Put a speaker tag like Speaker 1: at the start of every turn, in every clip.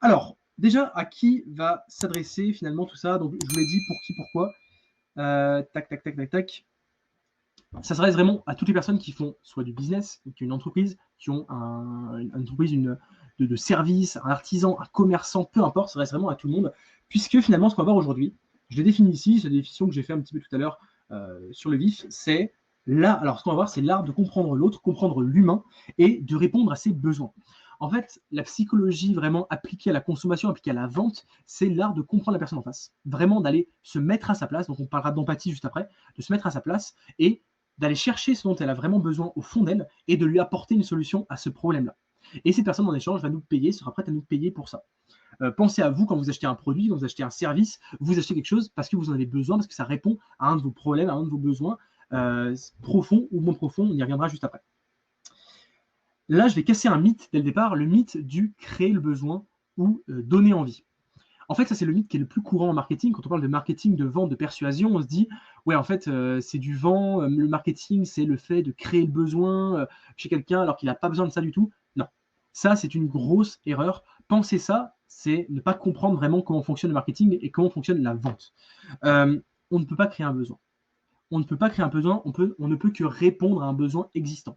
Speaker 1: Alors, déjà, à qui va s'adresser finalement tout ça? Donc, je vous l'ai dit, pour qui, pourquoi. Tac, tac, tac, tac, tac. Ça s'adresse vraiment à toutes les personnes qui font soit du business, qui ont une entreprise, qui ont une entreprise de service, un artisan, un commerçant, peu importe, ça s'adresse vraiment à tout le monde, puisque finalement, ce qu'on va voir aujourd'hui, je l'ai défini ici, c'est la définition que j'ai fait un petit peu tout à l'heure sur le vif, c'est là, alors ce qu'on va voir, c'est l'art de comprendre l'autre, comprendre l'humain et de répondre à ses besoins. En fait, la psychologie vraiment appliquée à la consommation, appliquée à la vente, c'est l'art de comprendre la personne en face. Vraiment d'aller se mettre à sa place, donc on parlera d'empathie juste après, de se mettre à sa place et d'aller chercher ce dont elle a vraiment besoin au fond d'elle et de lui apporter une solution à ce problème-là. Et cette personne, en échange, va nous payer, sera prête à nous payer pour ça. Pensez à vous quand vous achetez un produit, quand vous achetez un service, vous achetez quelque chose parce que vous en avez besoin, parce que ça répond à un de vos problèmes, à un de vos besoins profonds ou moins profonds. On y reviendra juste après. Là, je vais casser un mythe dès le départ, le mythe du créer le besoin ou donner envie. En fait, ça, c'est le mythe qui est le plus courant en marketing. Quand on parle de marketing, de vente, de persuasion, on se dit, ouais, en fait, c'est du vent. Le marketing, c'est le fait de créer le besoin chez quelqu'un alors qu'il n'a pas besoin de ça du tout. Non. Ça, c'est une grosse erreur. Penser ça, c'est ne pas comprendre vraiment comment fonctionne le marketing et comment fonctionne la vente. On ne peut pas créer un besoin. On ne peut pas créer un besoin, on ne peut que répondre à un besoin existant.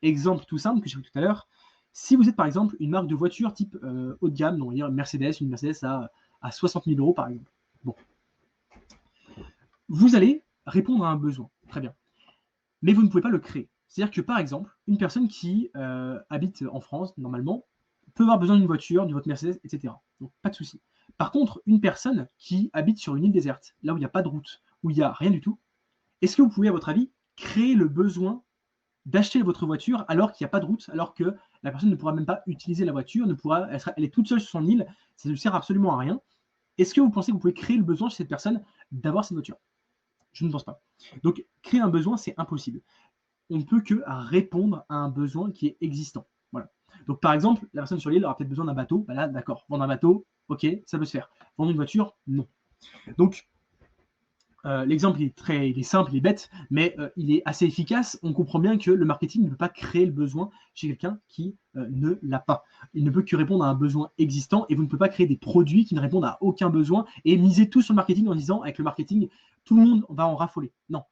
Speaker 1: Exemple tout simple que j'ai pris tout à l'heure, si vous êtes par exemple une marque de voiture type haut de gamme, on va dire Mercedes, une Mercedes à 60 000 euros par exemple. Bon, vous allez répondre à un besoin, très bien, mais vous ne pouvez pas le créer. C'est-à-dire que par exemple, une personne qui habite en France, normalement, peut avoir besoin d'une voiture, de votre Mercedes, etc. Donc pas de souci. Par contre, une personne qui habite sur une île déserte, là où il n'y a pas de route, où il n'y a rien du tout, est-ce que vous pouvez, à votre avis, créer le besoin d'acheter votre voiture alors qu'il n'y a pas de route, alors que la personne ne pourra même pas utiliser la voiture, elle est toute seule sur son île, ça ne sert absolument à rien. Est-ce que vous pensez que vous pouvez créer le besoin chez cette personne d'avoir cette voiture? Je ne pense pas. Donc, créer un besoin, c'est impossible. On ne peut que répondre à un besoin qui est existant. Voilà. Donc, par exemple, la personne sur l'île aura peut-être besoin d'un bateau. Bah là, d'accord. Vendre un bateau, ok, ça peut se faire. Vendre une voiture, non. Donc, l'exemple il est simple, il est bête, mais il est assez efficace. On comprend bien que le marketing ne peut pas créer le besoin chez quelqu'un qui ne l'a pas. Il ne peut que répondre à un besoin existant et vous ne pouvez pas créer des produits qui ne répondent à aucun besoin et miser tout sur le marketing en disant avec le marketing, tout le monde va en raffoler. Non.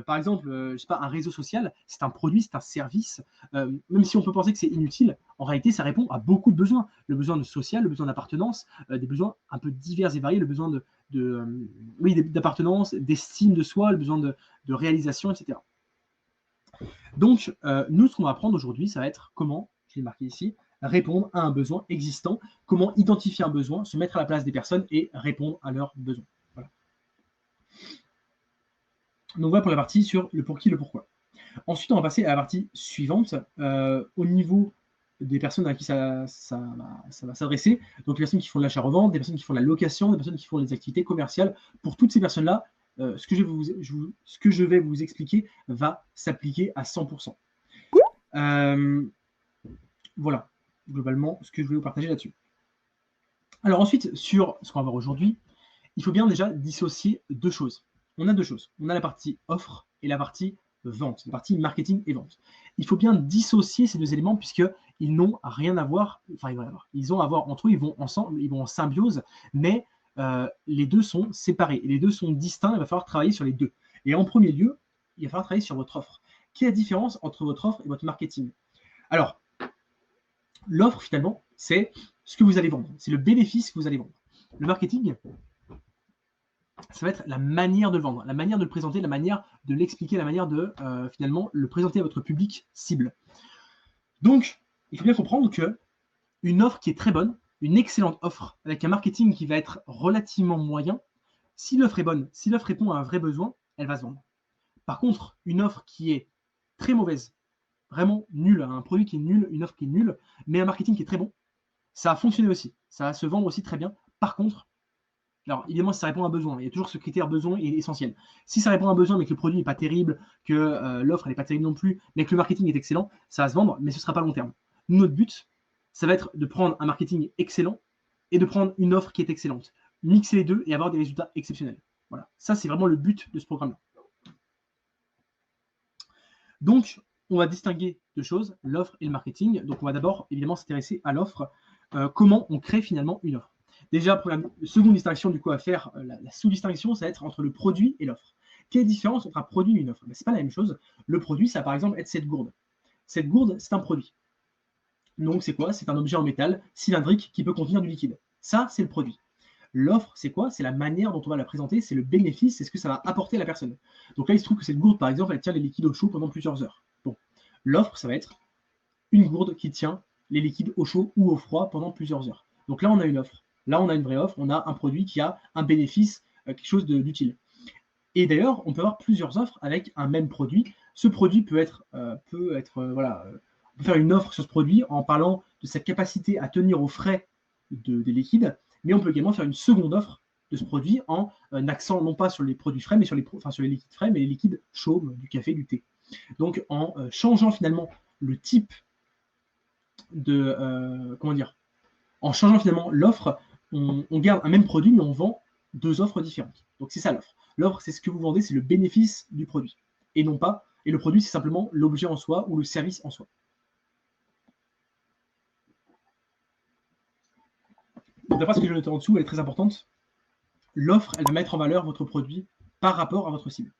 Speaker 1: Par exemple, je sais pas, un réseau social, c'est un produit, c'est un service. Même si on peut penser que c'est inutile, en réalité, ça répond à beaucoup de besoins. Le besoin de social, le besoin d'appartenance, des besoins un peu divers et variés, le besoin oui, d'appartenance, d'estime de soi, le besoin de réalisation, etc. Donc, nous, ce qu'on va apprendre aujourd'hui, ça va être comment, je l'ai marqué ici, répondre à un besoin existant, comment identifier un besoin, se mettre à la place des personnes et répondre à leurs besoins. Voilà. Donc voilà pour la partie sur le pour qui, le pourquoi. Ensuite, on va passer à la partie suivante, au niveau des personnes à qui ça va s'adresser. Donc, les personnes qui font de l'achat-revente, des personnes qui font de la location, des personnes qui font des activités commerciales. Pour toutes ces personnes-là, ce que je vais vous expliquer va s'appliquer à 100%. Voilà, globalement, ce que je voulais vous partager là-dessus. Alors ensuite, sur ce qu'on va voir aujourd'hui, il faut bien déjà dissocier deux choses. On a deux choses. On a la partie offre et la partie vente, la partie marketing et vente. Il faut bien dissocier ces deux éléments puisqu'ils n'ont rien à voir, enfin ils ont à voir entre eux, ils vont ensemble, ils vont en symbiose, mais les deux sont séparés et les deux sont distincts, il va falloir travailler sur les deux. Et en premier lieu, il va falloir travailler sur votre offre. Quelle est la différence entre votre offre et votre marketing? Alors, l'offre finalement, c'est ce que vous allez vendre, c'est le bénéfice que vous allez vendre. Le marketing, ça va être la manière de le vendre, la manière de le présenter, la manière de l'expliquer, la manière de finalement le présenter à votre public cible. Donc, il faut bien comprendre que une offre qui est très bonne, une excellente offre avec un marketing qui va être relativement moyen, si l'offre est bonne, si l'offre répond à un vrai besoin, elle va se vendre. Par contre, une offre qui est très mauvaise, vraiment nulle, un produit qui est nul, une offre qui est nulle, mais un marketing qui est très bon, ça a fonctionné aussi, ça va se vendre aussi très bien. Par contre, alors, évidemment, si ça répond à un besoin, il y a toujours ce critère besoin est essentiel. Si ça répond à un besoin, mais que le produit n'est pas terrible, que l'offre n'est pas terrible non plus, mais que le marketing est excellent, ça va se vendre, mais ce ne sera pas long terme. Notre but, ça va être de prendre un marketing excellent et de prendre une offre qui est excellente. Mixer les deux et avoir des résultats exceptionnels. Voilà. Ça, c'est vraiment le but de ce programme-là. Donc, on va distinguer deux choses, l'offre et le marketing. Donc, on va d'abord, évidemment, s'intéresser à l'offre. comment on crée finalement une offre. Déjà, seconde distinction du coup à faire, la sous-distinction, ça va être entre le produit et l'offre. Quelle est la différence entre un produit et une offre? Ce n'est pas la même chose. Le produit, ça va par exemple être cette gourde. Cette gourde, c'est un produit. Donc c'est quoi? C'est un objet en métal cylindrique qui peut contenir du liquide. Ça, c'est le produit. L'offre, c'est quoi? C'est la manière dont on va la présenter, c'est le bénéfice, c'est ce que ça va apporter à la personne. Donc là, il se trouve que cette gourde, par exemple, elle tient les liquides au chaud pendant plusieurs heures. Bon, l'offre, ça va être une gourde qui tient les liquides au chaud ou au froid pendant plusieurs heures. Donc là, on a une offre. Là, on a une vraie offre. On a un produit qui a un bénéfice, quelque chose d'utile. Et d'ailleurs, on peut avoir plusieurs offres avec un même produit. Ce produit peut être, voilà, on peut faire une offre sur ce produit en parlant de sa capacité à tenir au frais des liquides, mais on peut également faire une seconde offre de ce produit en accent non pas sur les produits frais, mais sur les liquides frais, mais les liquides chauds, du café, du thé. Donc en changeant finalement le type de comment dire, en changeant finalement l'offre, on garde un même produit, mais on vend deux offres différentes. Donc c'est ça l'offre. L'offre, c'est ce que vous vendez, c'est le bénéfice du produit. Et non pas, et le produit, c'est simplement l'objet en soi ou le service en soi. Donc la phrase que je note en dessous, elle est très importante. L'offre, elle va mettre en valeur votre produit par rapport à votre cible.